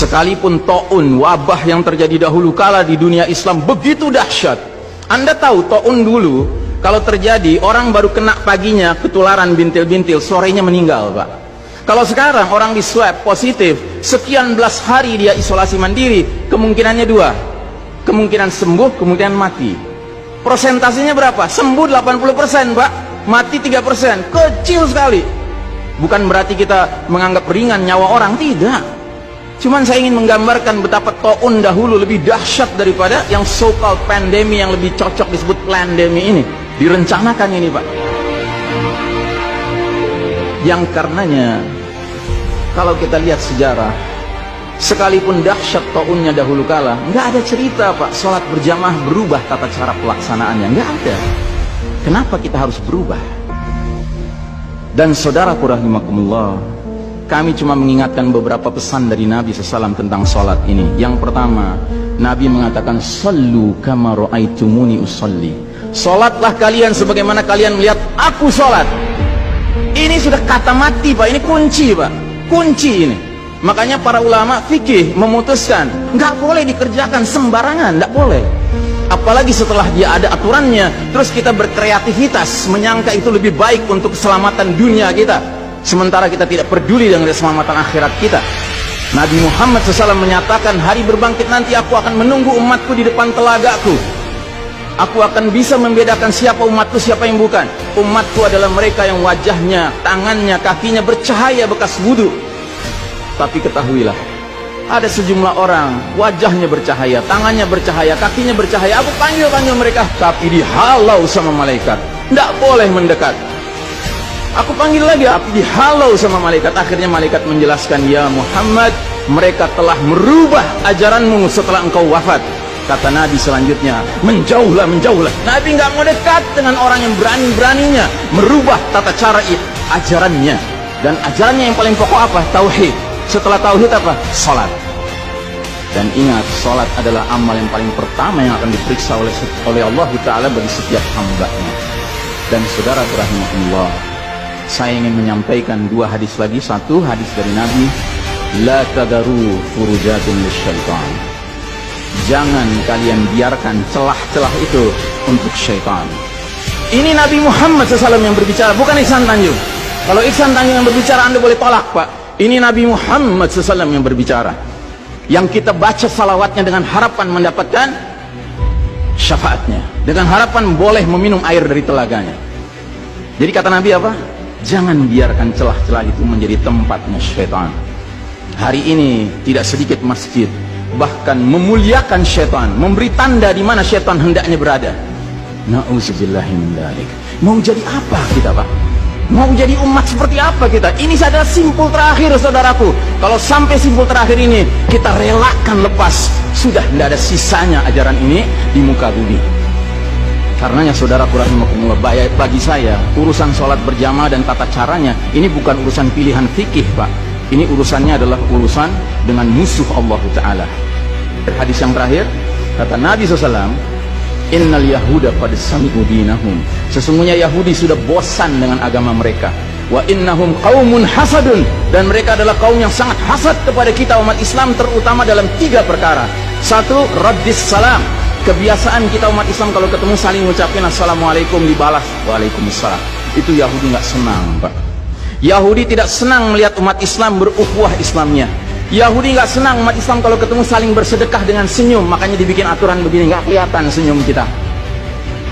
Sekalipun taun, wabah yang terjadi dahulu kala di dunia Islam begitu dahsyat. Anda tahu taun dulu kalau terjadi orang baru kena paginya ketularan bintil-bintil, sorenya meninggal, Pak. Kalau sekarang orang di swab positif, sekian belas hari dia isolasi mandiri, kemungkinannya dua, kemungkinan sembuh, kemungkinan mati. Persentasenya berapa? Sembuh 80%, Pak, mati 3%, kecil sekali. Bukan berarti kita menganggap ringan nyawa orang, tidak. Cuman saya ingin menggambarkan betapa taun dahulu lebih dahsyat daripada yang so-called pandemi yang lebih cocok disebut plandemi ini. Direncanakan ini, Pak. Yang karenanya kalau kita lihat sejarah, sekalipun dahsyat taunnya dahulu kala, nggak ada cerita, Pak, sholat berjamaah berubah tata cara pelaksanaannya, nggak ada. Kenapa kita harus berubah? Dan saudaraku rahimakumullah, kami cuma mengingatkan beberapa pesan dari Nabi SAW tentang sholat ini. Yang pertama, Nabi mengatakan, "Sallu kama ra'aitumuni usalli." Sholatlah kalian sebagaimana kalian melihat aku sholat. Ini sudah kata mati, Pak. Ini kunci, Pak. Kunci ini. Makanya para ulama fikih memutuskan nggak boleh dikerjakan sembarangan, nggak boleh. Apalagi setelah dia ada aturannya, terus kita berkreativitas menyangka itu lebih baik untuk keselamatan dunia kita, sementara kita tidak peduli dengan keselamatan akhirat kita. Nabi Muhammad SAW menyatakan, hari berbangkit nanti aku akan menunggu umatku di depan telagaku. Aku akan bisa membedakan siapa umatku, siapa yang bukan. Umatku adalah mereka yang wajahnya, tangannya, kakinya bercahaya bekas wudhu. Tapi ketahuilah, ada sejumlah orang wajahnya bercahaya, tangannya bercahaya, kakinya bercahaya. Aku panggil mereka, tapi dihalau sama malaikat, tidak boleh mendekat. Aku panggil lagi, tapi dihalau sama malaikat. Akhirnya malaikat menjelaskan, "Ya Muhammad, mereka telah merubah ajaranmu setelah engkau wafat." Kata Nabi selanjutnya, "Menjauhlah, menjauhlah." Nabi nggak mau dekat dengan orang yang berani-beraninya merubah tata cara ajarannya. Dan ajarannya yang paling pokok apa? Tauhid. Setelah tauhid apa? Salat. Dan ingat, salat adalah amal yang paling pertama yang akan diperiksa oleh Allah Ta'ala bagi setiap hambanya. Dan saudara rahimahullah, saya ingin menyampaikan dua hadis lagi. Satu hadis dari Nabi, "La tadaru furujatun lisyaitan." Jangan kalian biarkan celah-celah itu untuk syaitan. Ini Nabi Muhammad SAW yang berbicara, bukan Ihsan Tanjung. Kalau Ihsan Tanjung yang berbicara, Anda boleh tolak, Pak. Ini Nabi Muhammad SAW yang berbicara, yang kita baca salawatnya dengan harapan mendapatkan syafaatnya, dengan harapan boleh meminum air dari telaganya. Jadi kata Nabi apa? Jangan biarkan celah-celah itu menjadi tempatnya syaitan. Hari ini tidak sedikit masjid bahkan memuliakan syaitan, memberi tanda di mana syaitan hendaknya berada. Na'udzubillahi min dzalik. Mau jadi apa kita, Pak? Mau jadi umat seperti apa kita? Ini adalah simpul terakhir, saudaraku. Kalau sampai simpul terakhir ini kita relakan lepas, sudah tidak ada sisanya ajaran ini di muka bumi. Karenanya saudaraku rahimakumullah, bagi saya urusan sholat berjamaah dan tata caranya ini bukan urusan pilihan fikih, Pak. Ini urusannya adalah urusan dengan musuh Allah Ta'ala. Hadis yang terakhir, kata Nabi SAW, "Innal yahuda qad sami'u dinahum." Sesungguhnya Yahudi sudah bosan dengan agama mereka. Wa innahum qaumun hasadun. Dan mereka adalah kaum yang sangat hasad kepada kita umat Islam, terutama dalam 3 perkara. Satu, raddis salam. Kebiasaan kita umat Islam kalau ketemu saling ngucapin assalamualaikum, dibalas waalaikumsalam. Itu Yahudi nggak senang, Pak. Yahudi tidak senang melihat umat Islam berukhuwah Islamnya. Yahudi nggak senang umat Islam kalau ketemu saling bersedekah dengan senyum. Makanya dibikin aturan begini, nggak kelihatan senyum kita.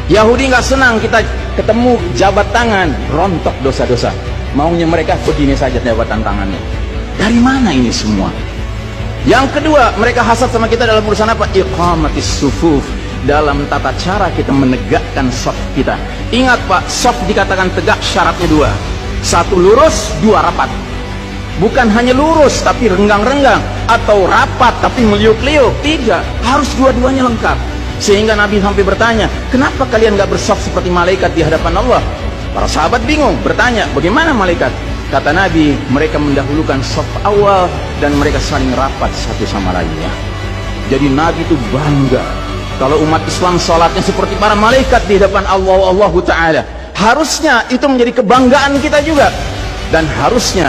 Yahudi nggak senang kita ketemu jabat tangan, rontok dosa-dosa. Maunya mereka begini saja jabatan tangannya. Dari mana ini semua? Yang kedua, mereka hasad sama kita dalam urusan apa? Iqamatis sufuf. Dalam tata cara kita menegakkan shaf kita. Ingat, Pak, shaf dikatakan tegak syaratnya 2. 1 lurus, 2 rapat. Bukan hanya lurus tapi renggang-renggang, atau rapat tapi meliuk-liuk. Tidak, harus dua-duanya lengkap. Sehingga Nabi sampai bertanya, "Kenapa kalian gak bersaf seperti malaikat di hadapan Allah?" Para sahabat bingung, bertanya, "Bagaimana malaikat?" Kata Nabi, mereka mendahulukan saf awal dan mereka saling rapat satu sama lainnya. Jadi Nabi itu bangga kalau umat Islam sholatnya seperti para malaikat di hadapan Allah Ta'ala. Harusnya itu menjadi kebanggaan kita juga. Dan harusnya